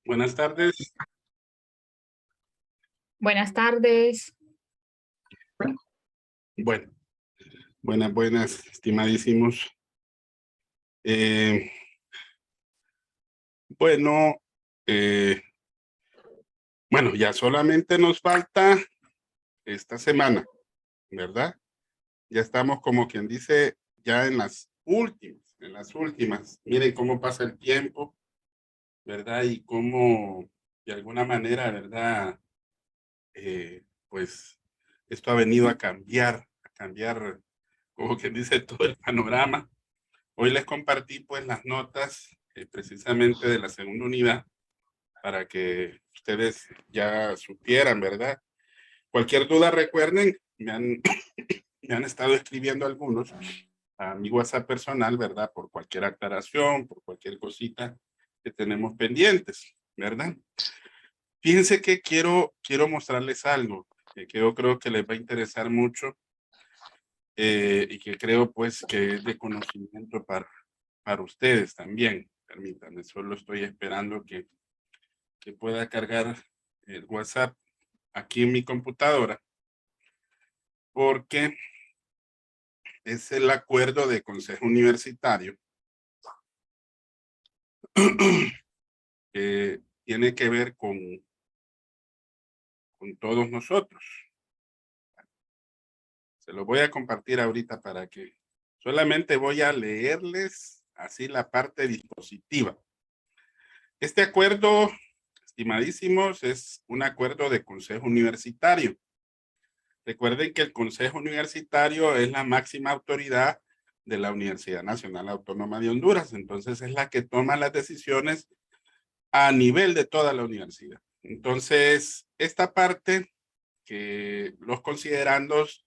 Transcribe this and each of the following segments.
Buenas tardes. Buenas tardes. Bueno, buenas, estimadísimos. Eh, bueno, eh, bueno, ya solamente nos falta esta semana, ¿verdad? Ya estamos como quien dice, ya en las últimas. Miren cómo pasa el tiempo, ¿verdad? Y cómo, de alguna manera, ¿verdad? Pues esto ha venido a cambiar, como quien dice, todo el panorama. Hoy les compartí pues las notas precisamente de la segunda unidad para que ustedes ya supieran, ¿verdad? Cualquier duda, recuerden, me han estado escribiendo algunos a mi WhatsApp personal, ¿verdad? Por cualquier aclaración, por cualquier cosita que tenemos pendientes, ¿verdad? Fíjense que quiero mostrarles algo que yo creo que les va a interesar mucho y que creo pues que es de conocimiento para ustedes también. Permítanme, solo estoy esperando que pueda cargar el WhatsApp aquí en mi computadora, porque es el acuerdo de consejo universitario que tiene que ver con todos nosotros. Se lo voy a compartir ahorita para que solamente voy a leerles así la parte dispositiva. Este acuerdo, estimadísimos, es un acuerdo de consejo universitario. Recuerden que el Consejo Universitario es la máxima autoridad de la Universidad Nacional Autónoma de Honduras, entonces es la que toma las decisiones a nivel de toda la universidad. Entonces, esta parte que los considerandos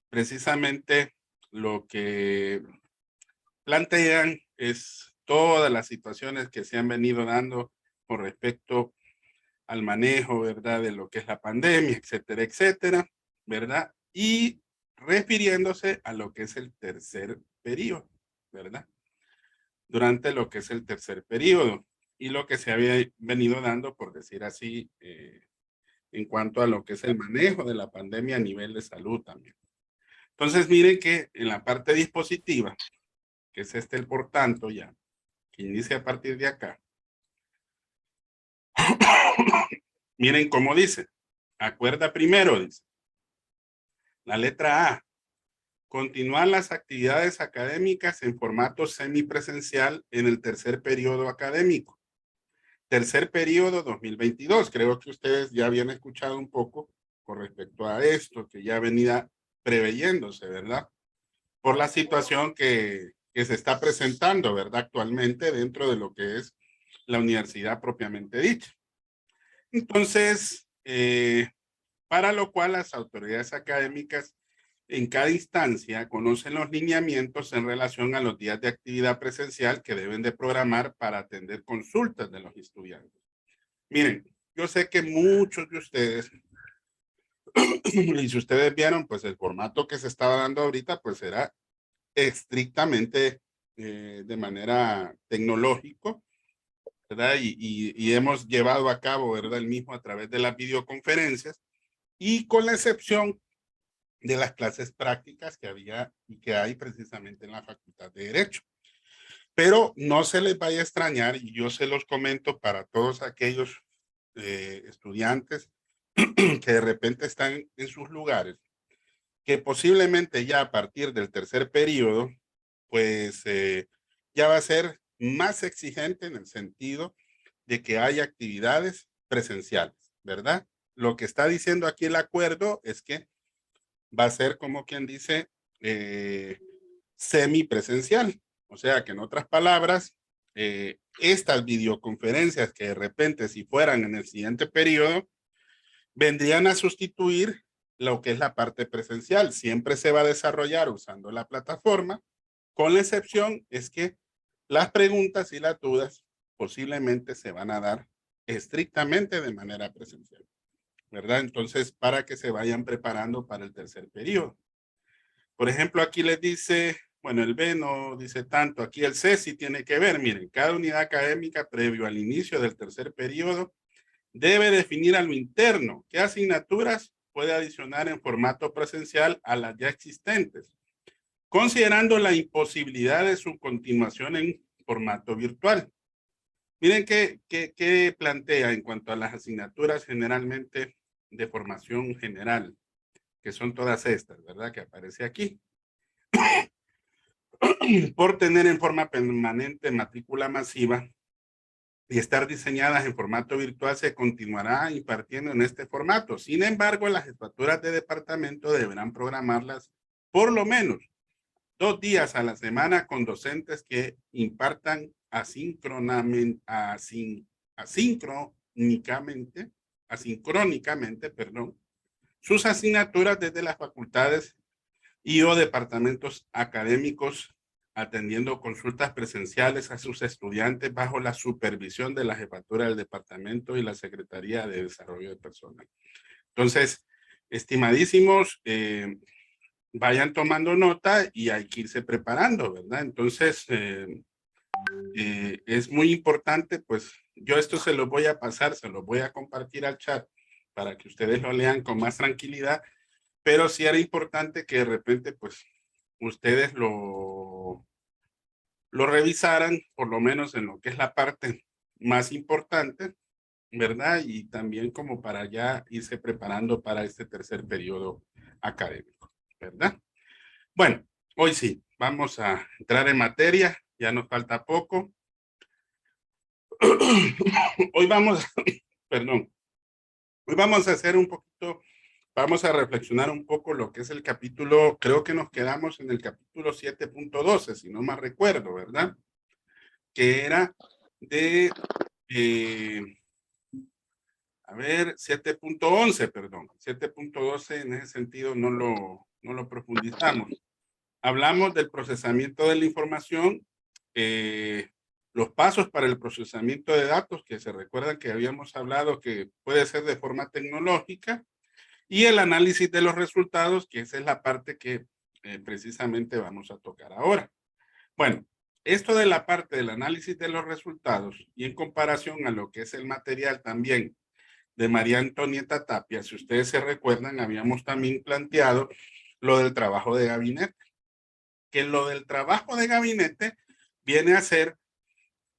precisamente lo que plantean es todas las situaciones que se han venido dando con respecto al manejo, ¿verdad? De lo que es la pandemia, etcétera, etcétera, ¿verdad? Y refiriéndose a lo que es el tercer periodo, ¿verdad? Durante lo que es el tercer periodo y lo que se había venido dando, por decir así, en cuanto a lo que es el manejo de la pandemia a nivel de salud también. Entonces, miren que en la parte dispositiva, que es el por tanto ya, que inicia a partir de acá, miren cómo dice, acuerda primero, dice, la letra A, continuar las actividades académicas en formato semipresencial en el tercer periodo académico. Tercer periodo 2022. Creo que ustedes ya habían escuchado un poco con respecto a esto, que ya venía preveyéndose, ¿verdad? Por la situación que se está presentando, ¿verdad? Actualmente dentro de lo que es la universidad propiamente dicha. Entonces, para lo cual las autoridades académicas en cada instancia conocen los lineamientos en relación a los días de actividad presencial que deben de programar para atender consultas de los estudiantes. Miren, yo sé que muchos de ustedes, y si ustedes vieron, pues el formato que se estaba dando ahorita, pues era estrictamente de manera tecnológico, ¿verdad? Y hemos llevado a cabo, ¿verdad? El mismo a través de las videoconferencias y con la excepción de las clases prácticas que había y que hay precisamente en la Facultad de Derecho. Pero no se les vaya a extrañar, y yo se los comento para todos aquellos estudiantes que de repente están en sus lugares, que posiblemente ya a partir del tercer periodo, pues ya va a ser más exigente en el sentido de que haya actividades presenciales, ¿verdad? Lo que está diciendo aquí el acuerdo es que va a ser como quien dice semipresencial. O sea que en otras palabras, estas videoconferencias que de repente si fueran en el siguiente periodo, vendrían a sustituir lo que es la parte presencial. Siempre se va a desarrollar usando la plataforma, con la excepción es que las preguntas y las dudas posiblemente se van a dar estrictamente de manera presencial, ¿verdad? Entonces, para que se vayan preparando para el tercer periodo. Por ejemplo, aquí les dice Bueno, el B no dice tanto. Aquí el C sí tiene que ver. Miren, cada unidad académica previo al inicio del tercer periodo debe definir a lo interno qué asignaturas puede adicionar en formato presencial a las ya existentes, considerando la imposibilidad de su continuación en formato virtual. Miren qué plantea en cuanto a las asignaturas generalmente de formación general, que son todas estas, ¿verdad? Que aparece aquí. Por tener en forma permanente matrícula masiva y estar diseñadas en formato virtual, se continuará impartiendo en este formato. Sin embargo, las jefaturas de departamento deberán programarlas por lo menos 2 días a la semana con docentes que impartan asincrónicamente, sus asignaturas desde las facultades y o departamentos académicos, atendiendo consultas presenciales a sus estudiantes bajo la supervisión de la jefatura del departamento y la Secretaría de Desarrollo de Personas. Entonces, estimadísimos, vayan tomando nota y hay que irse preparando, ¿verdad? Entonces, es muy importante, pues yo esto se lo voy a pasar, se lo voy a compartir al chat para que ustedes lo lean con más tranquilidad, pero sí era importante que de repente, pues, ustedes lo revisaran, por lo menos en lo que es la parte más importante, ¿verdad? Y también como para ya irse preparando para este tercer periodo académico, ¿verdad? Bueno, hoy sí, vamos a entrar en materia, ya nos falta poco. Hoy vamos, perdón, hoy vamos a hacer un poquito, vamos a reflexionar un poco lo que es el capítulo, creo que nos quedamos en el capítulo 7.12, si no mal recuerdo, ¿verdad? Que era de, a ver, 7.11, perdón, 7.12 en ese sentido no lo profundizamos. Hablamos del procesamiento de la información, los pasos para el procesamiento de datos, que se recuerdan que habíamos hablado que puede ser de forma tecnológica, y el análisis de los resultados, que esa es la parte que precisamente vamos a tocar ahora. Bueno, esto de la parte del análisis de los resultados y en comparación a lo que es el material también de María Antonieta Tapia, si ustedes se recuerdan, habíamos también planteado lo del trabajo de gabinete, que lo del trabajo de gabinete viene a ser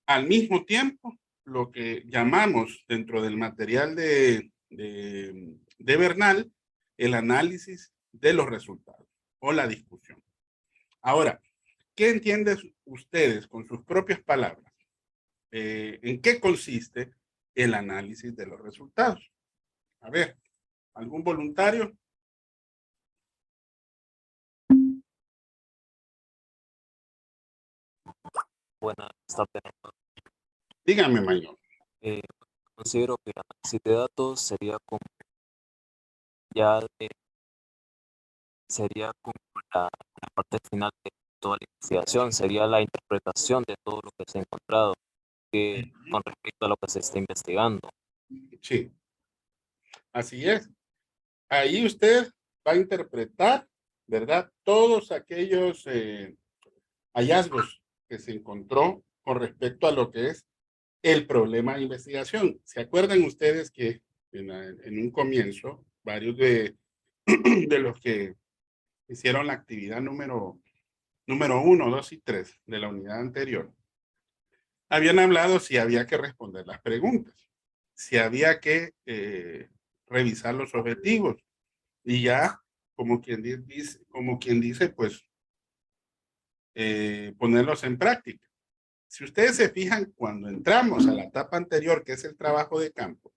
al mismo tiempo lo que llamamos dentro del material de Bernal el análisis de los resultados o la discusión. Ahora, ¿qué entienden ustedes con sus propias palabras? ¿En qué consiste el análisis de los resultados? A ver, ¿algún voluntario? Buenas tardes. Dígame, mayor. Considero que el análisis de datos sería como ya sería como la parte final de toda la investigación, sería la interpretación de todo lo que se ha encontrado con respecto a lo que se está investigando. Sí, así es. Ahí usted va a interpretar, ¿verdad? Todos aquellos hallazgos que se encontró con respecto a lo que es el problema de investigación. ¿Se acuerdan ustedes que en un comienzo, varios de los que hicieron la actividad número 1, 2 y 3 de la unidad anterior, habían hablado si había que responder las preguntas, si había que revisar los objetivos y ya, como quien dice, pues ponerlos en práctica. Si ustedes se fijan, cuando entramos a la etapa anterior, que es el trabajo de campo,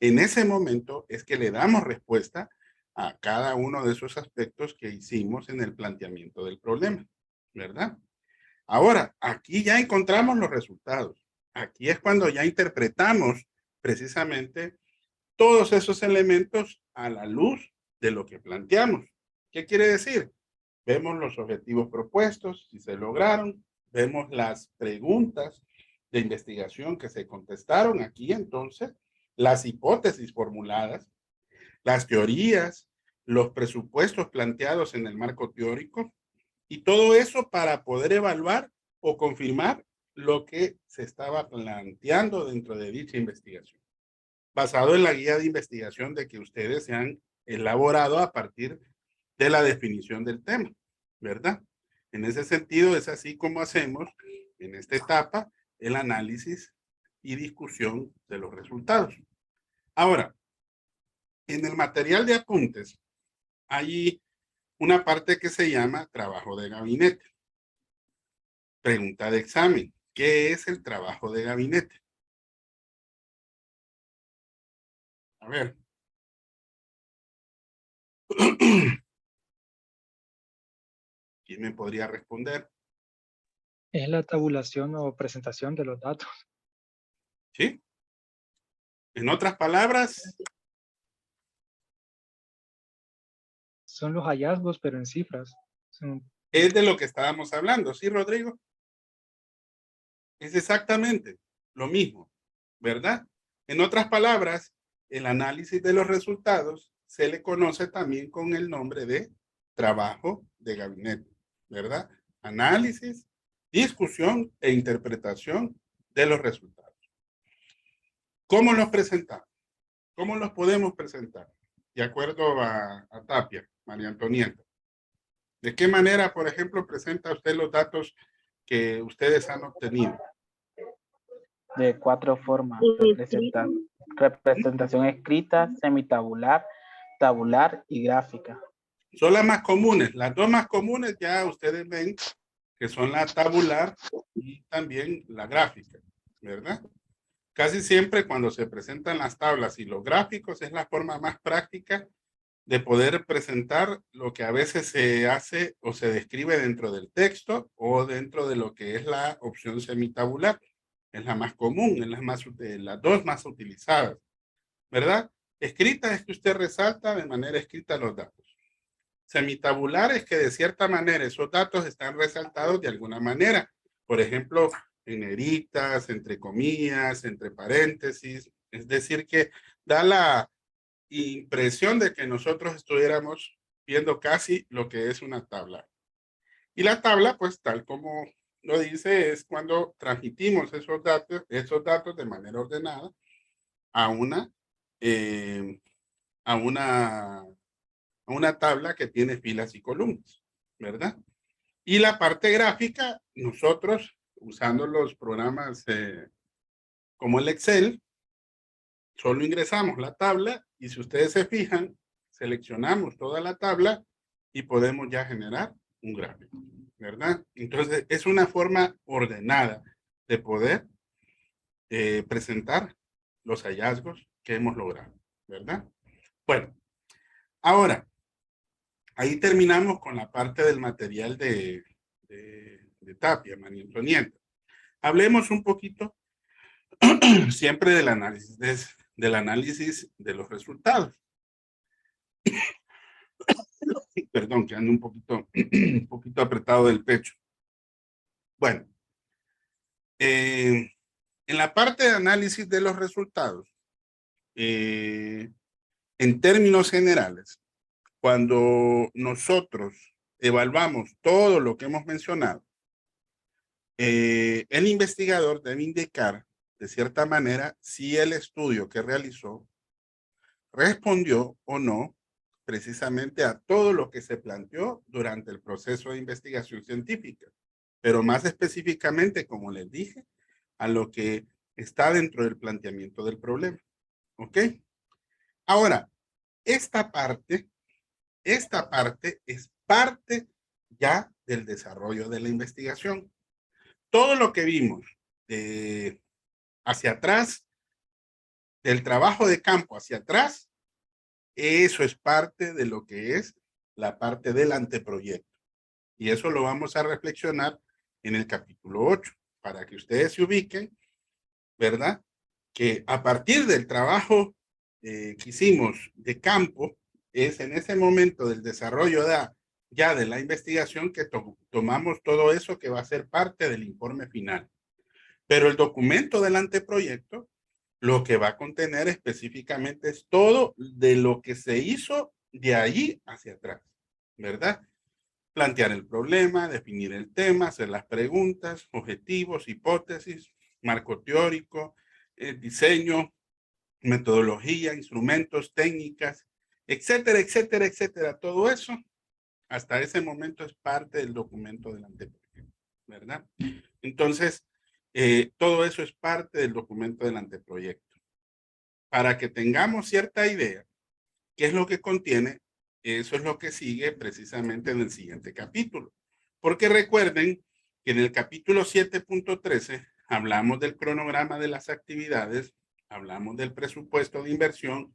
en ese momento es que le damos respuesta a cada uno de esos aspectos que hicimos en el planteamiento del problema, ¿verdad? Ahora, aquí ya encontramos los resultados. Aquí es cuando ya interpretamos precisamente todos esos elementos a la luz de lo que planteamos. ¿Qué quiere decir? Vemos los objetivos propuestos, si se lograron, vemos las preguntas de investigación que se contestaron aquí, entonces, las hipótesis formuladas, las teorías, los presupuestos planteados en el marco teórico Y todo eso para poder evaluar o confirmar lo que se estaba planteando dentro de dicha investigación, basado en la guía de investigación de que ustedes se han elaborado a partir de la definición del tema, ¿verdad? En ese sentido, es así como hacemos en esta etapa el análisis y discusión de los resultados. Ahora, en el material de apuntes hay una parte que se llama trabajo de gabinete. Pregunta de examen. ¿Qué es el trabajo de gabinete? A ver. ¿Quién me podría responder? Es la tabulación o presentación de los datos. ¿Sí? En otras palabras, Son los hallazgos, pero en cifras. Son- es de lo que estábamos hablando, ¿sí, Rodrigo? Es exactamente lo mismo, ¿verdad? En otras palabras, el análisis de los resultados se le conoce también con el nombre de trabajo de gabinete, ¿verdad? Análisis, discusión e interpretación de los resultados. ¿Cómo los presentamos? ¿Cómo los podemos presentar? De acuerdo a Tapia, María Antonieta. ¿De qué manera, por ejemplo, presenta usted los datos que ustedes han obtenido? De 4 formas. Representación escrita, semitabular, tabular y gráfica. Son las más comunes. Las dos más comunes ya ustedes ven que son la tabular y también la gráfica, ¿verdad? Casi siempre cuando se presentan las tablas y los gráficos es la forma más práctica de poder presentar lo que a veces se hace o se describe dentro del texto o dentro de lo que es la opción semitabular. Es la más común, es las dos más utilizadas, ¿verdad? Escrita es que usted resalta de manera escrita los datos. Semitabular es que de cierta manera esos datos están resaltados de alguna manera. Por ejemplo, en negritas, entre comillas, entre paréntesis. Es decir, que da la impresión de que nosotros estuviéramos viendo casi lo que es una tabla. Y la tabla, pues tal como lo dice, es cuando transmitimos esos datos de manera ordenada a eh, a una tabla que tiene filas y columnas, ¿verdad? Y la parte gráfica, nosotros, usando los programas como el Excel, solo ingresamos la tabla y si ustedes se fijan, seleccionamos toda la tabla y podemos ya generar un gráfico, ¿verdad? Entonces, es una forma ordenada de poder presentar los hallazgos que hemos logrado, ¿verdad? Bueno, ahora, ahí terminamos con la parte del material de Tapia, María Antonieta. Hablemos un poquito siempre del análisis de los resultados. Perdón, que ando un poquito apretado del pecho. Bueno, en la parte de análisis de los resultados, en términos generales, cuando nosotros evaluamos todo lo que hemos mencionado, el investigador debe indicar, de cierta manera, si el estudio que realizó respondió o no precisamente a todo lo que se planteó durante el proceso de investigación científica, pero más específicamente, como les dije, a lo que está dentro del planteamiento del problema. ¿Ok? Ahora, esta parte es parte ya del desarrollo de la investigación. Todo lo que vimos hacia atrás, del trabajo de campo hacia atrás, eso es parte de lo que es la parte del anteproyecto. Y eso lo vamos a reflexionar en el capítulo 8, para que ustedes se ubiquen, ¿verdad? Que a partir del trabajo que hicimos de campo, es en ese momento del desarrollo ya de la investigación que tomamos todo eso que va a ser parte del informe final. Pero el documento del anteproyecto lo que va a contener específicamente es todo de lo que se hizo de allí hacia atrás, ¿verdad? plantear el problema, definir el tema, hacer las preguntas, objetivos, hipótesis, marco teórico, diseño, metodología, instrumentos, técnicas, etcétera, etcétera, etcétera. Todo eso, hasta ese momento, es parte del documento del anteproyecto, ¿verdad? Entonces, todo eso es parte del documento del anteproyecto. Para que tengamos cierta idea, ¿qué es lo que contiene? Eso es lo que sigue precisamente en el siguiente capítulo. Porque recuerden que en el capítulo 7.13 hablamos del cronograma de las actividades, hablamos del presupuesto de inversión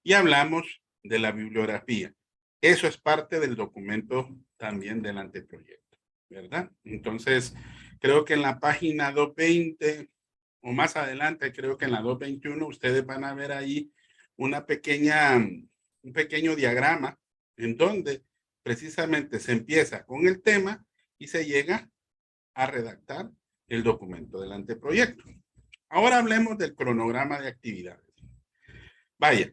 y hablamos de la bibliografía. Eso es parte del documento también del anteproyecto, ¿verdad? Entonces, creo que en la página 220 o más adelante, creo que en la 221, ustedes van a ver ahí un pequeño diagrama en donde precisamente se empieza con el tema y se llega a redactar el documento del anteproyecto. Ahora hablemos del cronograma de actividades. Vaya,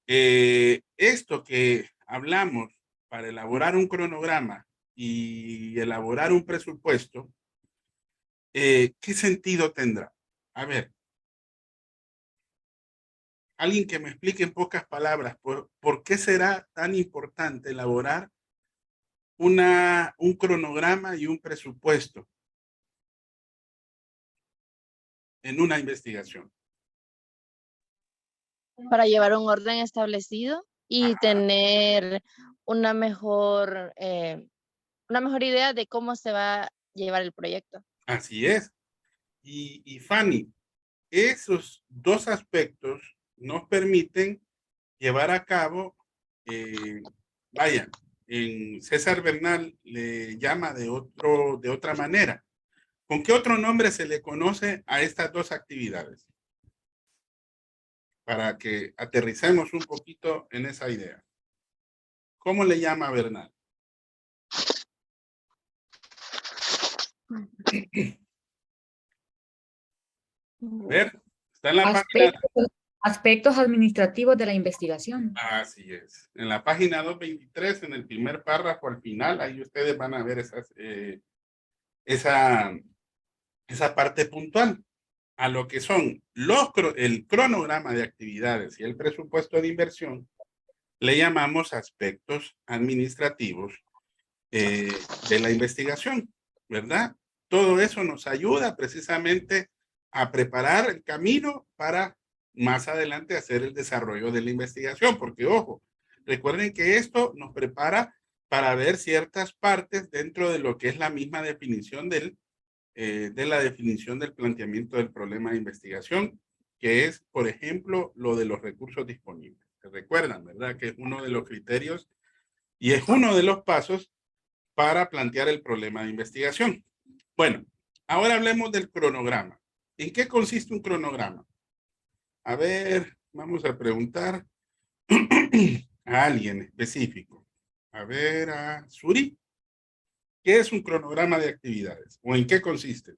esto que hablamos para elaborar un cronograma y elaborar un presupuesto, ¿qué sentido tendrá? A ver, alguien que me explique en pocas palabras por qué será tan importante elaborar un cronograma y un presupuesto en una investigación. Para llevar un orden establecido y tener una mejor idea de cómo se va a llevar el proyecto. Así es. Y Fanny, esos dos aspectos nos permiten llevar a cabo, vaya, en César Bernal le llama de otra manera. ¿Con qué otro nombre se le conoce a estas dos actividades? Para que aterricemos un poquito en esa idea. ¿Cómo le llama Bernal? A ver, está en la página. Aspectos administrativos de la investigación. Así es. En la página 223, en el primer párrafo al final, ahí ustedes van a ver esa parte puntual. A lo que son el cronograma de actividades y el presupuesto de inversión, le llamamos aspectos administrativos de la investigación, ¿verdad? Todo eso nos ayuda precisamente a preparar el camino para más adelante hacer el desarrollo de la investigación, porque ojo, recuerden que esto nos prepara para ver ciertas partes dentro de lo que es la misma definición de la definición del planteamiento del problema de investigación, que es, por ejemplo, lo de los recursos disponibles. ¿Se recuerdan, verdad? Que es uno de los criterios y es uno de los pasos para plantear el problema de investigación. Bueno, ahora hablemos del cronograma. ¿En qué consiste un cronograma? A ver, vamos a preguntar a alguien específico. A ver, a Suri. ¿Qué es un cronograma de actividades? ¿O en qué consiste?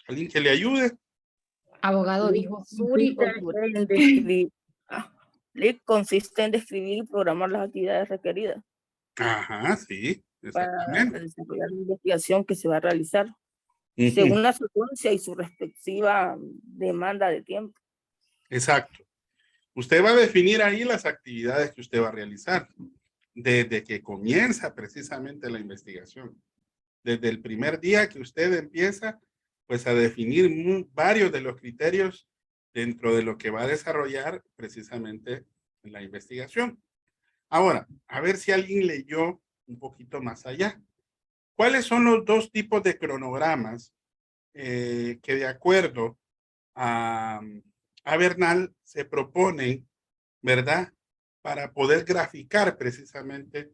¿Alguien que le ayude? Abogado dijo Suri o Suri. Consiste en describir y programar las actividades requeridas Ajá, sí, para exactamente. desarrollar la investigación que se va a realizar según la secuencia y su respectiva demanda de tiempo. Exacto. Usted va a definir ahí las actividades que usted va a realizar desde que comienza precisamente la investigación. Desde el primer día que usted empieza pues a definir varios de los criterios dentro de lo que va a desarrollar precisamente la investigación. Ahora, a ver si alguien leyó un poquito más allá. ¿Cuáles son los dos tipos de cronogramas que de acuerdo a Bernal se proponen, ¿verdad? Para poder graficar precisamente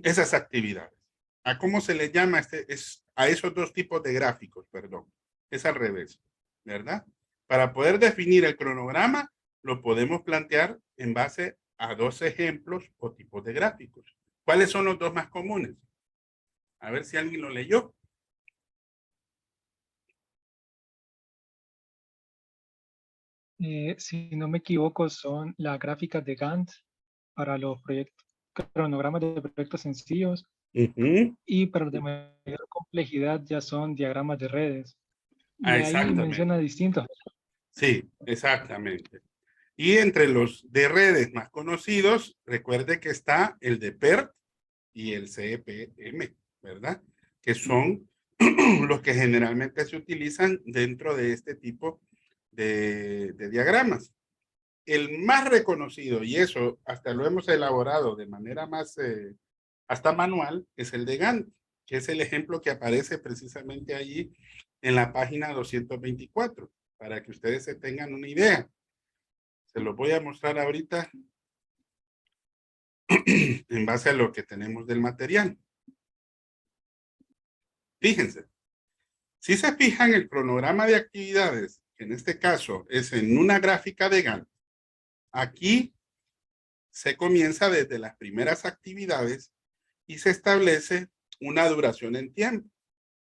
esas actividades. ¿A cómo se le llama a esos dos tipos de gráficos? Perdón, es al revés, ¿verdad? Para poder definir el cronograma, lo podemos plantear en base a dos ejemplos o tipos de gráficos. ¿Cuáles son los dos más comunes? A ver si alguien lo leyó. Si no me equivoco, son las gráficas de Gantt para los proyectos, cronogramas de proyectos sencillos, Ujú. y para los de mayor complejidad ya son diagramas de redes. Y ahí Exactamente. menciona distintos. Sí, exactamente. Y entre los de redes más conocidos, recuerde que está el de PERT y el CPM, ¿verdad? Que son los que generalmente se utilizan dentro de este tipo de diagramas. El más reconocido, y eso hasta lo hemos elaborado de manera más, hasta manual, es el de Gantt, que es el ejemplo que aparece precisamente allí en la página 224, para que ustedes se tengan una idea. Se los voy a mostrar ahorita en base a lo que tenemos del material. Fíjense, si se fijan el cronograma de actividades, que en este caso es en una gráfica de Gantt, aquí se comienza desde las primeras actividades y se establece una duración en tiempo.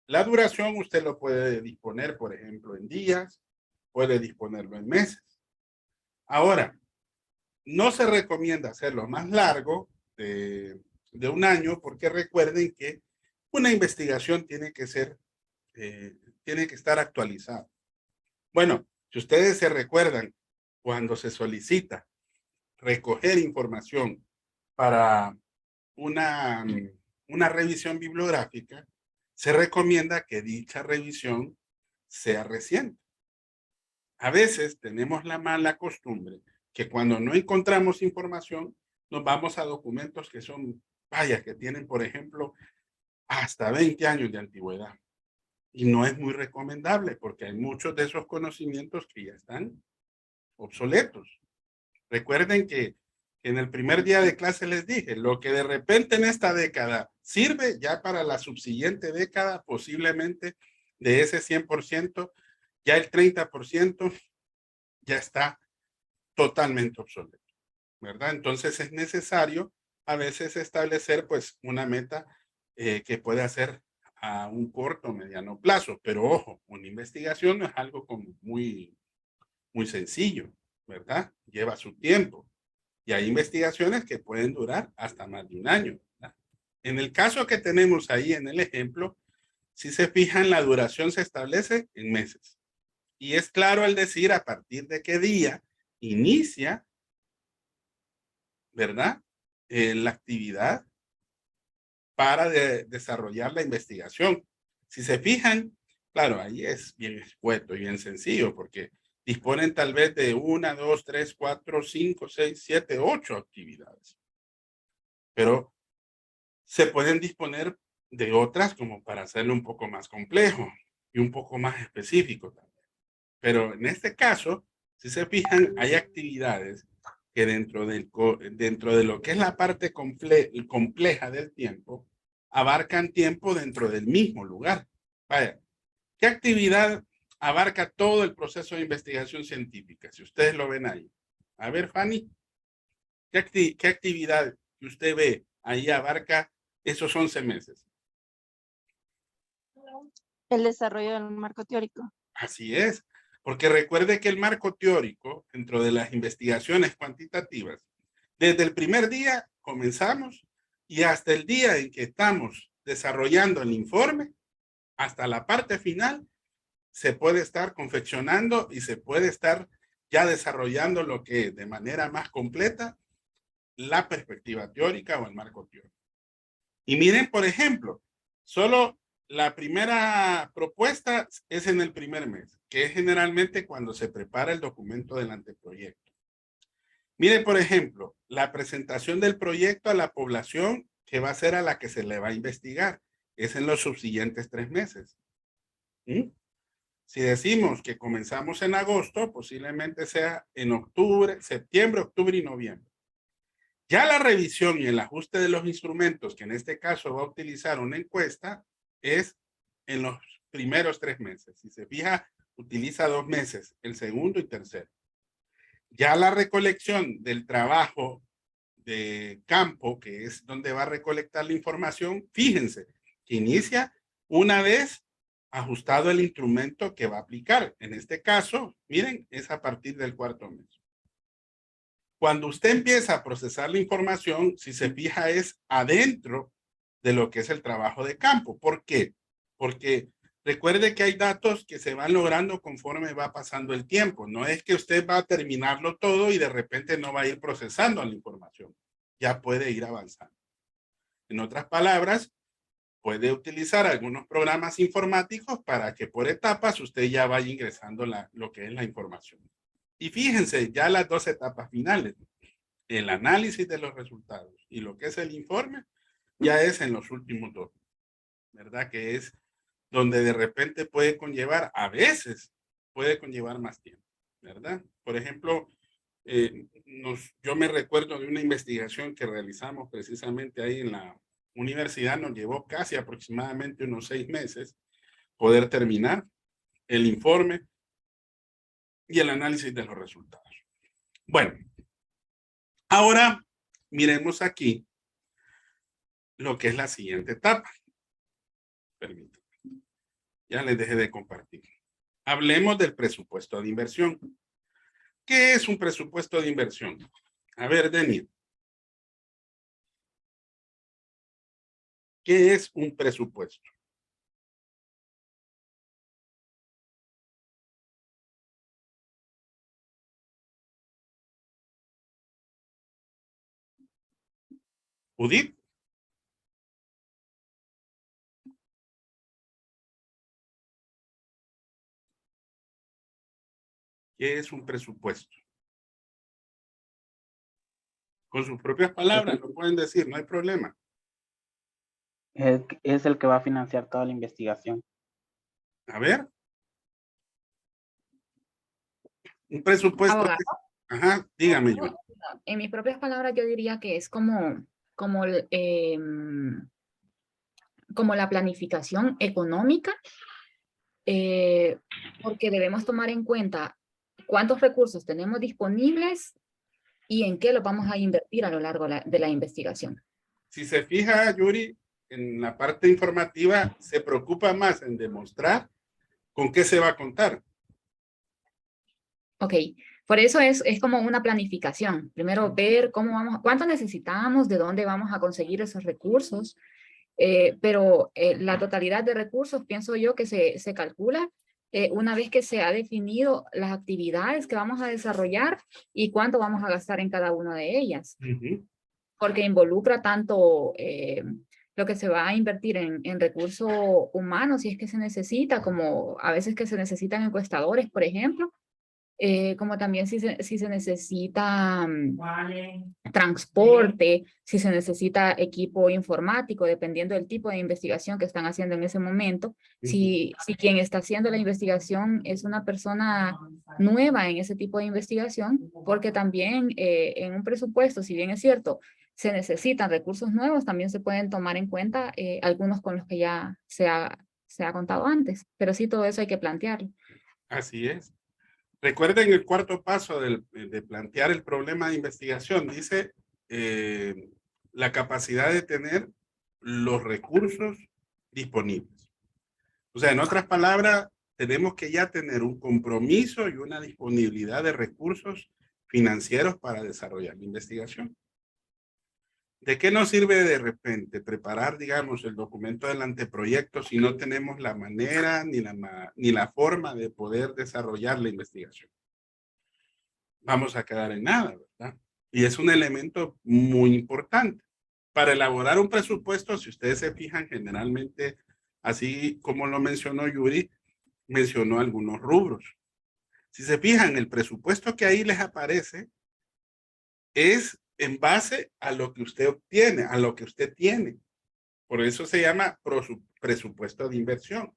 La duración usted lo puede disponer, por ejemplo, en días, puede disponerlo en meses. Ahora, no se recomienda hacerlo más largo de un año, porque recuerden que una investigación tiene que ser, tiene que estar actualizada. Bueno, si ustedes se recuerdan, cuando se solicita recoger información para una revisión bibliográfica, se recomienda que dicha revisión sea reciente. A veces tenemos la mala costumbre que cuando no encontramos información, nos vamos a documentos que son, vaya, que tienen, por ejemplo, hasta 20 años de antigüedad. Y no es muy recomendable porque hay muchos de esos conocimientos que ya están obsoletos. Recuerden que en el primer día de clase les dije, lo que de repente en esta década sirve ya para la subsiguiente década, posiblemente de ese 100%, ya el 30% ya está totalmente obsoleto, ¿verdad? Entonces es necesario a veces establecer pues una meta que puede hacer a un corto o mediano plazo, pero ojo, una investigación no es algo como muy sencillo, ¿verdad? Lleva su tiempo. Y hay investigaciones que pueden durar hasta más de un año, ¿verdad? En el caso que tenemos ahí en el ejemplo, si se fijan, la duración se establece en meses. Y es claro al decir a partir de qué día inicia, ¿verdad? La actividad para desarrollar la investigación. Si se fijan, claro, ahí es bien escueto y bien sencillo, porque disponen tal vez de 1, 2, 3, 4, 5, 6, 7, 8 actividades. Pero se pueden disponer de otras como para hacerlo un poco más complejo y un poco más específico también. Pero en este caso, si se fijan, hay actividades que dentro de lo que es la parte compleja del tiempo, abarcan tiempo dentro del mismo lugar. Vaya, ¿qué actividad abarca todo el proceso de investigación científica? Si ustedes lo ven ahí. A ver, Fanny, ¿qué actividad que usted ve ahí abarca esos 11 meses? El desarrollo del marco teórico. Así es, porque recuerde que el marco teórico, dentro de las investigaciones cuantitativas, desde el primer día comenzamos y hasta el día en que estamos desarrollando el informe, hasta la parte final, se puede estar confeccionando y se puede estar ya desarrollando lo que de manera más completa la perspectiva teórica o el marco teórico. Y miren, por ejemplo, solo la primera propuesta es en el primer mes, que es generalmente cuando se prepara el documento del anteproyecto. Miren, por ejemplo, la presentación del proyecto a la población que va a ser a la que se le va a investigar. Es en los subsiguientes 3 meses. ¿Mm? Si decimos que comenzamos en agosto, posiblemente sea en octubre, septiembre, octubre y noviembre. Ya la revisión y el ajuste de los instrumentos, que en este caso va a utilizar una encuesta, es en los primeros 3 meses. Si se fija, utiliza 2 meses, el segundo y tercero. Ya la recolección del trabajo de campo, que es donde va a recolectar la información, fíjense, que inicia una vez ajustado el instrumento que va a aplicar. En este caso, miren, es a partir del cuarto mes. Cuando usted empieza a procesar la información, si se fija, es adentro de lo que es el trabajo de campo. ¿Por qué? Porque recuerde que hay datos que se van logrando conforme va pasando el tiempo. No es que usted va a terminarlo todo y de repente no va a ir procesando la información. Ya puede ir avanzando. En otras palabras, puede utilizar algunos programas informáticos para que por etapas usted ya vaya ingresando lo que es la información. Y fíjense, ya las dos etapas finales, el análisis de los resultados y lo que es el informe, ya es en los últimos dos, ¿verdad? Que es donde de repente puede conllevar, a veces puede conllevar más tiempo, ¿verdad? Por ejemplo, yo me recuerdo de una investigación que realizamos precisamente ahí en la universidad, nos llevó casi aproximadamente unos 6 meses poder terminar el informe y el análisis de los resultados. Bueno, ahora miremos aquí lo que es la siguiente etapa. Permítanme. Ya les dejé de compartir. Hablemos del presupuesto de inversión. ¿Qué es un presupuesto de inversión? A ver, Denis. ¿Qué es un presupuesto? ¿Judith? ¿Qué es un presupuesto? Con sus propias palabras lo pueden decir, no hay problema. Es el que va a financiar toda la investigación. A ver. Un presupuesto. Abogado. Ajá, dígame yo. En mis propias palabras, yo diría que es como la planificación económica, porque debemos tomar en cuenta cuántos recursos tenemos disponibles y en qué los vamos a invertir a lo largo de la investigación. Si se fija, Yuri, en la parte informativa se preocupa más en demostrar con qué se va a contar. Ok, por eso es como una planificación. Primero ver cuánto necesitamos, de dónde vamos a conseguir esos recursos, pero la totalidad de recursos pienso yo que se calcula una vez que se ha definido las actividades que vamos a desarrollar y cuánto vamos a gastar en cada una de ellas. Porque involucra tanto lo que se va a invertir en recursos humanos, si es que se necesita, como a veces que se necesitan encuestadores, por ejemplo, como también si se necesita transporte, si se necesita equipo informático, dependiendo del tipo de investigación que están haciendo en ese momento. Si quien está haciendo la investigación es una persona nueva en ese tipo de investigación, porque también en un presupuesto, si bien es cierto, se necesitan recursos nuevos, también se pueden tomar en cuenta algunos con los que ya se ha contado antes, pero sí todo eso hay que plantearlo. Así es. Recuerden el cuarto paso de plantear el problema de investigación. Dice la capacidad de tener los recursos disponibles. O sea, en otras palabras, tenemos que ya tener un compromiso y una disponibilidad de recursos financieros para desarrollar la investigación. ¿De qué nos sirve de repente preparar, digamos, el documento del anteproyecto si no tenemos la manera ni la forma de poder desarrollar la investigación? Vamos a quedar en nada, ¿verdad? Y es un elemento muy importante. Para elaborar un presupuesto, si ustedes se fijan, generalmente, así como lo mencionó Yuri, mencionó algunos rubros. Si se fijan, el presupuesto que ahí les aparece es en base a lo que usted obtiene, a lo que usted tiene. Por eso se llama presupuesto de inversión.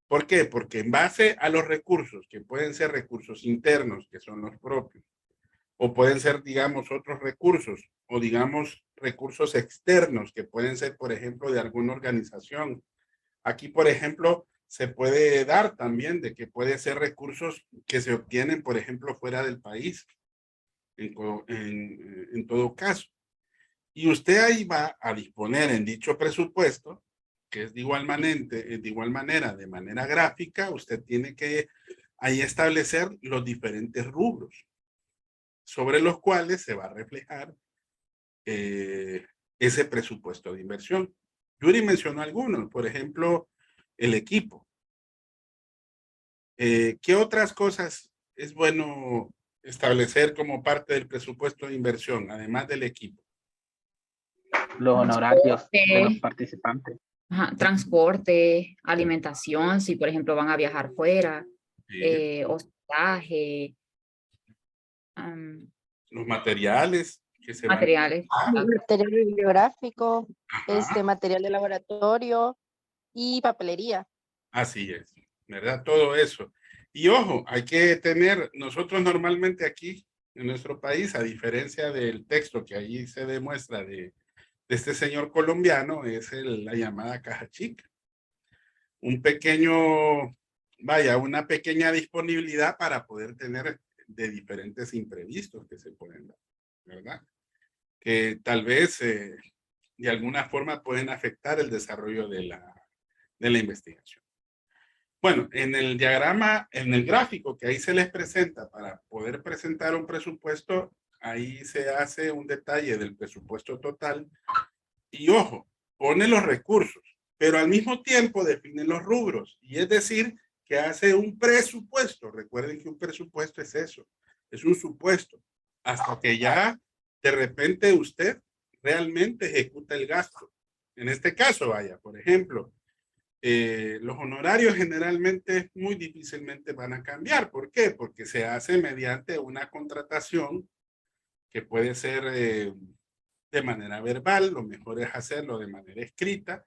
¿Por qué? Porque en base a los recursos, que pueden ser recursos internos, que son los propios, o pueden ser, digamos, otros recursos, o digamos, recursos externos, que pueden ser, por ejemplo, de alguna organización. Aquí, por ejemplo, se puede dar también de que puede ser recursos que se obtienen, por ejemplo, fuera del país. En todo caso. Y usted ahí va a disponer en dicho presupuesto que es de igual manera, de manera gráfica, usted tiene que ahí establecer los diferentes rubros sobre los cuales se va a reflejar ese presupuesto de inversión. Yuri mencionó algunos, por ejemplo, el equipo. ¿Qué otras cosas es bueno establecer como parte del presupuesto de inversión, además del equipo? Los honorarios de los Transporte. participantes. Ajá, transporte, alimentación, si por ejemplo van a viajar fuera, Sí. hospedaje, Los materiales que se van materiales. Material bibliográfico, Ajá. material de laboratorio y papelería. Así es, ¿verdad? Todo eso. Y ojo, hay que tener, nosotros normalmente aquí en nuestro país, a diferencia del texto que ahí se demuestra de este señor colombiano, es la llamada caja chica. Un pequeño, vaya, una pequeña disponibilidad para poder tener de diferentes imprevistos que se pueden dar, ¿verdad? Que tal vez de alguna forma pueden afectar el desarrollo de la investigación. Bueno, en el diagrama, en el gráfico que ahí se les presenta para poder presentar un presupuesto, ahí se hace un detalle del presupuesto total y ojo, pone los recursos, pero al mismo tiempo define los rubros y es decir, que hace un presupuesto. Recuerden que un presupuesto es eso, es un supuesto, hasta que ya de repente usted realmente ejecuta el gasto. En este caso, vaya, por ejemplo, los honorarios generalmente muy difícilmente van a cambiar. ¿Por qué? Porque se hace mediante una contratación que puede ser de manera verbal, lo mejor es hacerlo de manera escrita.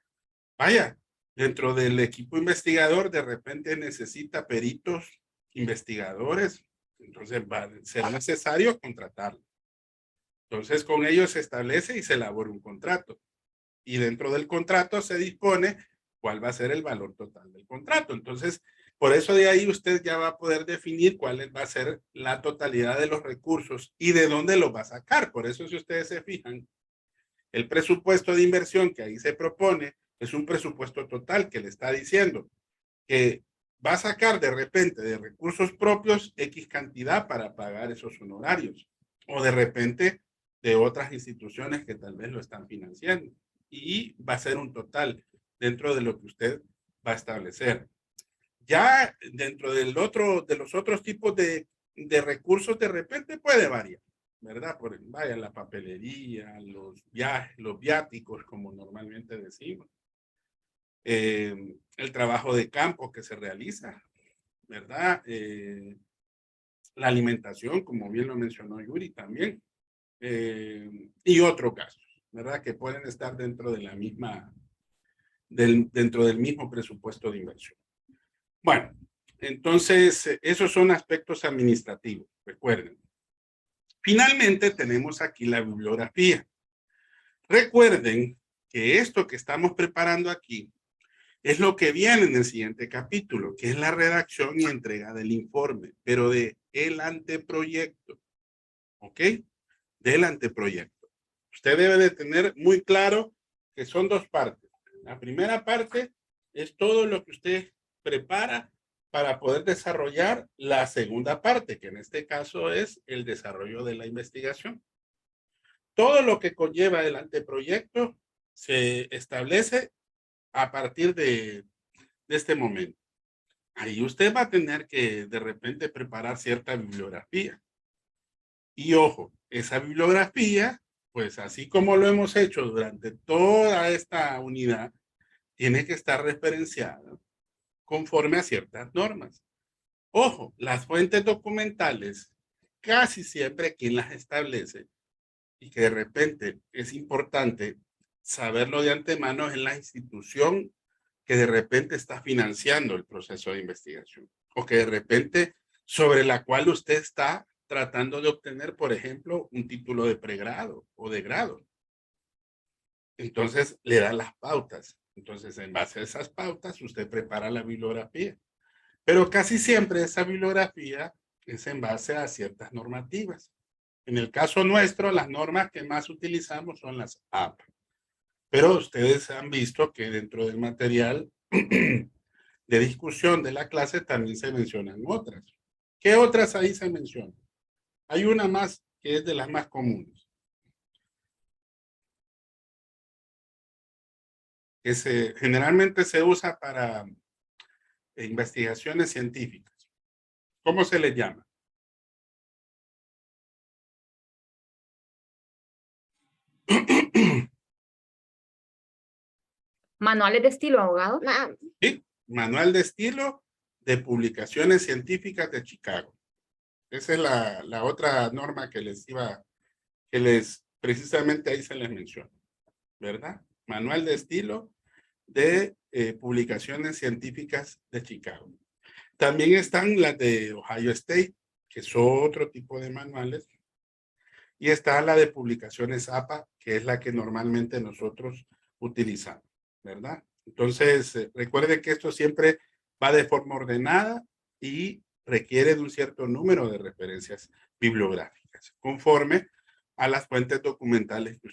Vaya, dentro del equipo investigador de repente necesita peritos, investigadores, entonces va a ser necesario contratarlo. Entonces con ellos se establece y se elabora un contrato. Y dentro del contrato se dispone cuál va a ser el valor total del contrato. Entonces, por eso de ahí usted ya va a poder definir cuál va a ser la totalidad de los recursos y de dónde los va a sacar. Por eso, si ustedes se fijan, el presupuesto de inversión que ahí se propone es un presupuesto total que le está diciendo que va a sacar de repente de recursos propios X cantidad para pagar esos honorarios o de repente de otras instituciones que tal vez lo están financiando y va a ser un total dentro de lo que usted va a establecer. Ya dentro de los otros tipos de recursos de repente puede variar, ¿verdad? Vaya, la papelería, los viajes, los viáticos, como normalmente decimos. El trabajo de campo que se realiza, ¿verdad? La alimentación, como bien lo mencionó Yuri también. Y otros gastos, ¿verdad? Que pueden estar dentro de la misma, dentro del mismo presupuesto de inversión. Bueno, entonces esos son aspectos administrativos, recuerden. Finalmente tenemos aquí la bibliografía. Recuerden que esto que estamos preparando aquí es lo que viene en el siguiente capítulo, que es la redacción y entrega del informe, pero de el anteproyecto, ¿ok? Del anteproyecto. Usted debe de tener muy claro que son dos partes. La primera parte es todo lo que usted prepara para poder desarrollar la segunda parte, que en este caso es el desarrollo de la investigación. Todo lo que conlleva el anteproyecto se establece a partir de este momento. Ahí usted va a tener que de repente preparar cierta bibliografía. Y ojo, esa bibliografía, pues así como lo hemos hecho durante toda esta unidad, tiene que estar referenciada conforme a ciertas normas. Ojo, las fuentes documentales, casi siempre quien las establece, y que de repente es importante saberlo de antemano, es la institución que de repente está financiando el proceso de investigación, o que de repente sobre la cual usted está tratando de obtener, por ejemplo, un título de pregrado o de grado. Entonces le da las pautas. Entonces, en base a esas pautas, usted prepara la bibliografía. Pero casi siempre esa bibliografía es en base a ciertas normativas. En el caso nuestro, las normas que más utilizamos son las AP. Pero ustedes han visto que dentro del material de discusión de la clase también se mencionan otras. ¿Qué otras ahí se mencionan? Hay una más que es de las más comunes. Que generalmente se usa para investigaciones científicas. ¿Cómo se les llama? Manuales de estilo, abogado. Sí, Manual de Estilo de Publicaciones Científicas de Chicago. Esa es la otra norma que precisamente ahí se les menciona, ¿verdad? Manual de Estilo de Publicaciones Científicas de Chicago. También están las de Ohio State, que son otro tipo de manuales. Y está la de Publicaciones APA, que es la que normalmente nosotros utilizamos, ¿verdad? Entonces, recuerde que esto siempre va de forma ordenada y requiere de un cierto número de referencias bibliográficas, conforme a las fuentes documentales que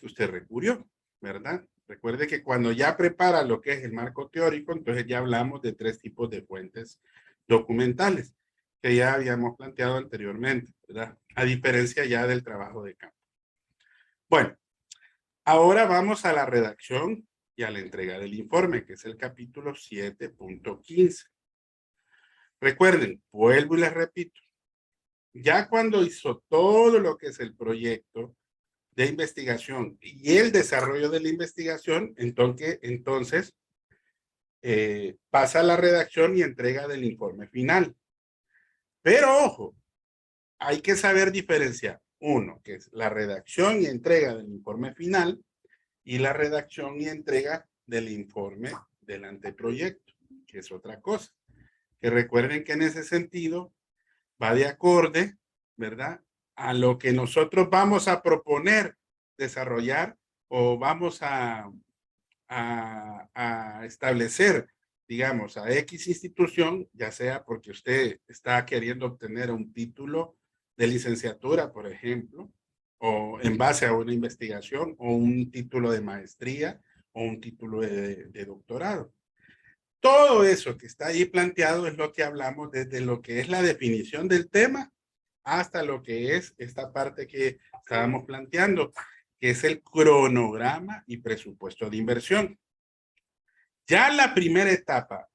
usted recurrió, ¿verdad? Recuerde que cuando ya prepara lo que es el marco teórico, entonces ya hablamos de 3 tipos de fuentes documentales que ya habíamos planteado anteriormente, ¿verdad? A diferencia ya del trabajo de campo. Bueno, ahora vamos a la redacción y a la entrega del informe, que es el capítulo 7.15. Recuerden, vuelvo y les repito, ya cuando hizo todo lo que es el proyecto de investigación y el desarrollo de la investigación, entonces pasa a la redacción y entrega del informe final. Pero ojo, hay que saber diferenciar. Uno, que es la redacción y entrega del informe final, y la redacción y entrega del informe del anteproyecto, que es otra cosa. Que recuerden que en ese sentido va de acorde, ¿verdad?, a lo que nosotros vamos a proponer desarrollar o vamos a establecer, digamos, a X institución, ya sea porque usted está queriendo obtener un título de licenciatura, por ejemplo, o en base a una investigación, o un título de maestría, o un título de doctorado. Todo eso que está ahí planteado es lo que hablamos desde lo que es la definición del tema hasta lo que es esta parte que estábamos planteando, que es el cronograma y presupuesto de inversión. Ya la primera etapa,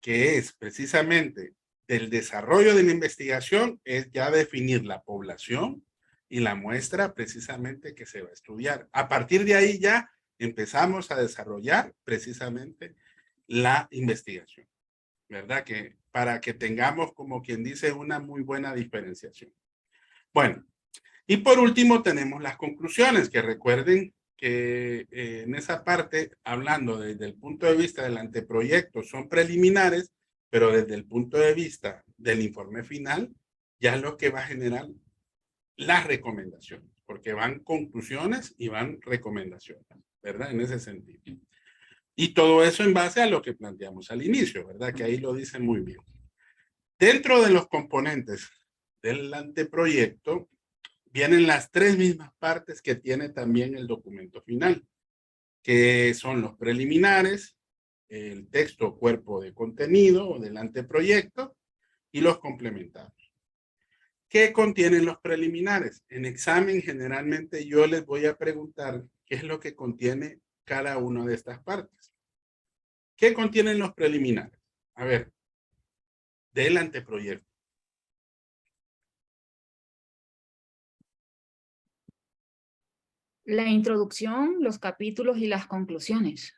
que es precisamente del desarrollo de la investigación, es ya definir la población y la muestra precisamente que se va a estudiar. A partir de ahí ya empezamos a desarrollar precisamente la investigación, ¿verdad? Que para que tengamos, como quien dice, una muy buena diferenciación. Bueno, y por último tenemos las conclusiones, que recuerden que en esa parte, hablando desde el punto de vista del anteproyecto, son preliminares, pero desde el punto de vista del informe final, ya es lo que va a generar las recomendaciones, porque van conclusiones y van recomendaciones, ¿verdad? En ese sentido. Y todo eso en base a lo que planteamos al inicio, ¿verdad? Que ahí lo dicen muy bien. Dentro de los componentes del anteproyecto, vienen las 3 mismas partes que tiene también el documento final, que son los preliminares, el texto o cuerpo de contenido o del anteproyecto y los complementarios. ¿Qué contienen los preliminares? En examen generalmente yo les voy a preguntar qué es lo que contiene cada una de estas partes. ¿Qué contienen los preliminares? A ver, del anteproyecto. La introducción, los capítulos y las conclusiones.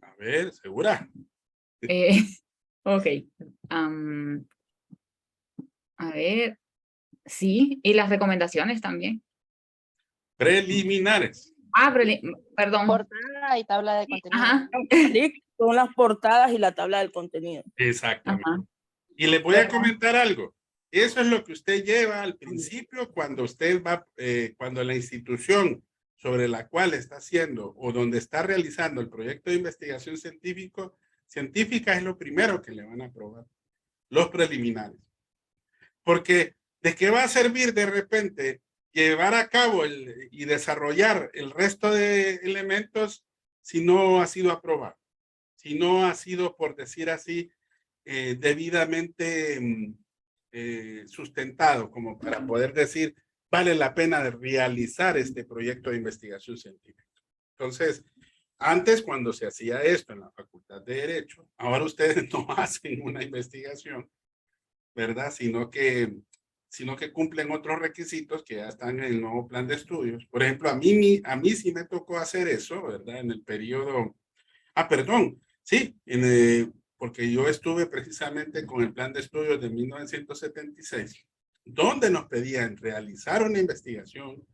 A ver, ¿segura? Ok. A ver, sí, y las recomendaciones también. Preliminares. Perdón. Portada y tabla de contenido. Ajá. Sí, son las portadas y la tabla del contenido. Exactamente. Ajá. Y les voy a comentar algo. Eso es lo que usted lleva al principio cuando usted va, cuando la institución sobre la cual está haciendo o donde está realizando el proyecto de investigación científica es lo primero que le van a aprobar. Los preliminares. Porque ¿de qué va a servir de repente llevar a cabo y desarrollar el resto de elementos si no ha sido aprobado, si no ha sido, por decir así, debidamente sustentado como para poder decir vale la pena realizar este proyecto de investigación científica. Entonces, antes cuando se hacía esto en la Facultad de Derecho, ahora ustedes no hacen una investigación, ¿verdad? Sino que cumplen otros requisitos que ya están en el nuevo plan de estudios. Por ejemplo, a mí sí me tocó hacer eso, ¿verdad? En el periodo, perdón, sí, porque yo estuve precisamente con el plan de estudios de 1976, donde nos pedían realizar una investigación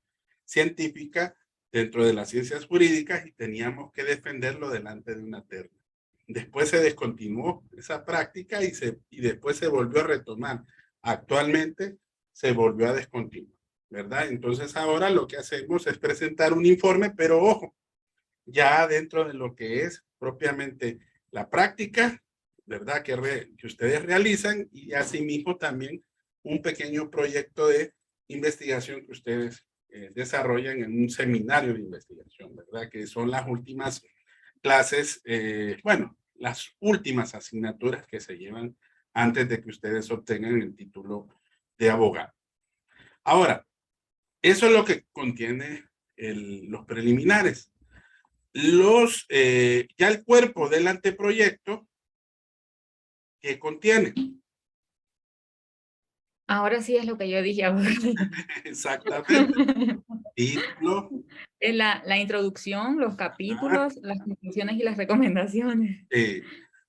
científica dentro de las ciencias jurídicas y teníamos que defenderlo delante de una terna. Después se descontinuó esa práctica y después se volvió a retomar. Actualmente se volvió a descontinuar, ¿verdad? Entonces ahora lo que hacemos es presentar un informe, pero ojo, ya dentro de lo que es propiamente la práctica, ¿verdad? Que ustedes realizan y asimismo también un pequeño proyecto de investigación que ustedes desarrollan en un seminario de investigación, ¿verdad? Que son las últimas clases, bueno, las últimas asignaturas que se llevan antes de que ustedes obtengan el título de abogado. Ahora, eso es lo que contiene los preliminares. Ya el cuerpo del anteproyecto, ¿qué contiene? Ahora sí es lo que yo dije ahora. Exactamente. Título. La introducción, los capítulos, las conclusiones y las recomendaciones.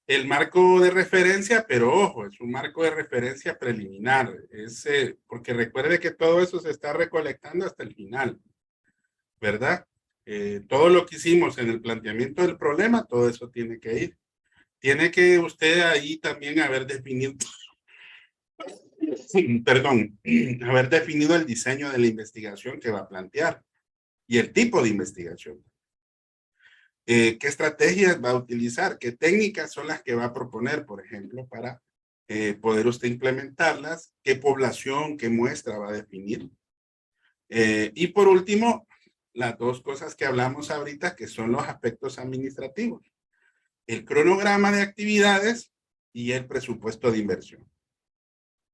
El marco de referencia, pero ojo, es un marco de referencia preliminar. Porque recuerde que todo eso se está recolectando hasta el final, ¿verdad? Todo lo que hicimos en el planteamiento del problema, todo eso tiene que ir. Tiene que usted ahí también haber definido, perdón, haber definido el diseño de la investigación que va a plantear y el tipo de investigación. ¿Qué estrategias va a utilizar? ¿Qué técnicas son las que va a proponer, por ejemplo, para poder usted implementarlas? ¿Qué población, qué muestra va a definir? Y por último, las dos cosas que hablamos ahorita, que son los aspectos administrativos. El cronograma de actividades y el presupuesto de inversión.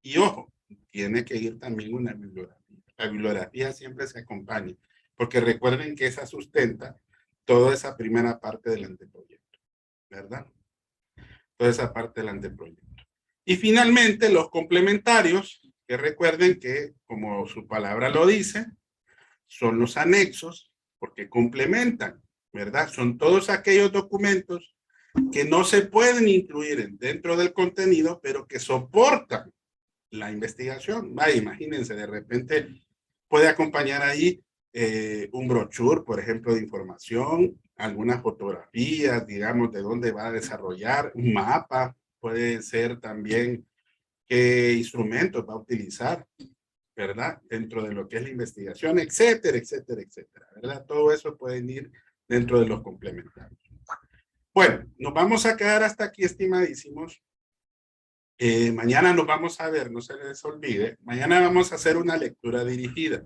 Y ojo, tiene que ir también una bibliografía. La bibliografía siempre se acompaña, porque recuerden que esa sustenta toda esa primera parte del anteproyecto, ¿verdad? Toda esa parte del anteproyecto. Y finalmente, los complementarios, que recuerden que, como su palabra lo dice, son los anexos, porque complementan, ¿verdad? Son todos aquellos documentos que no se pueden incluir dentro del contenido, pero que soportan la investigación. Imagínense, de repente puede acompañar ahí un brochure, por ejemplo, de información, algunas fotografías, digamos, de dónde va a desarrollar, un mapa, puede ser también qué instrumentos va a utilizar, ¿verdad? Dentro de lo que es la investigación, etcétera, etcétera, etcétera, ¿verdad? Todo eso puede ir dentro de los complementarios. Bueno, nos vamos a quedar hasta aquí, estimadísimos. Mañana nos vamos a ver, no se les olvide, mañana vamos a hacer una lectura dirigida.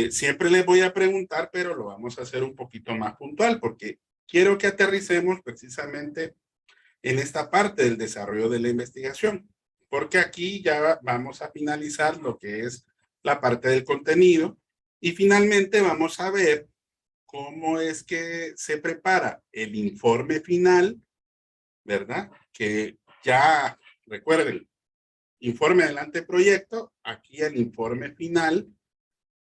Siempre les voy a preguntar, pero lo vamos a hacer un poquito más puntual, porque quiero que aterricemos precisamente en esta parte del desarrollo de la investigación, porque aquí ya vamos a finalizar lo que es la parte del contenido y finalmente vamos a ver cómo es que se prepara el informe final, ¿verdad? Que ya, recuerden, informe del anteproyecto, aquí el informe final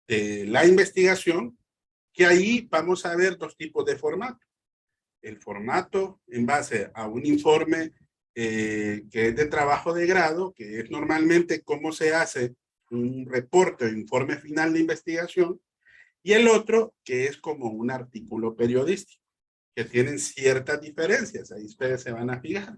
de la investigación, que ahí vamos a ver dos tipos de formato. El formato en base a un informe que es de trabajo de grado, que es normalmente cómo se hace un reporte o informe final de investigación, y el otro que es como un artículo periodístico, que tienen ciertas diferencias, ahí ustedes se van a fijar.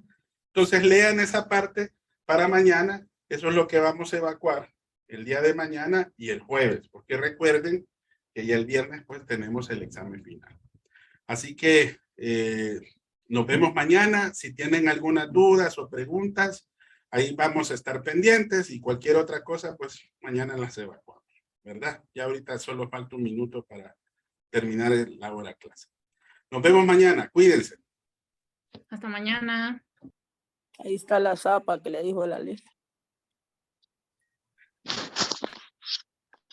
Entonces lean esa parte para mañana, eso es lo que vamos a evacuar el día de mañana y el jueves, porque recuerden que ya el viernes pues tenemos el examen final. Así que nos vemos mañana. Si tienen algunas dudas o preguntas, ahí vamos a estar pendientes y cualquier otra cosa, pues mañana las evacuamos. ¿verdad? Ya ahorita solo falta un minuto para terminar la hora clase. Nos vemos mañana, cuídense. Hasta mañana. Ahí está la zapa que le dijo la lista.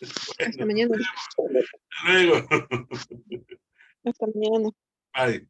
Bueno, Hasta mañana. hasta luego. Hasta mañana. Bye.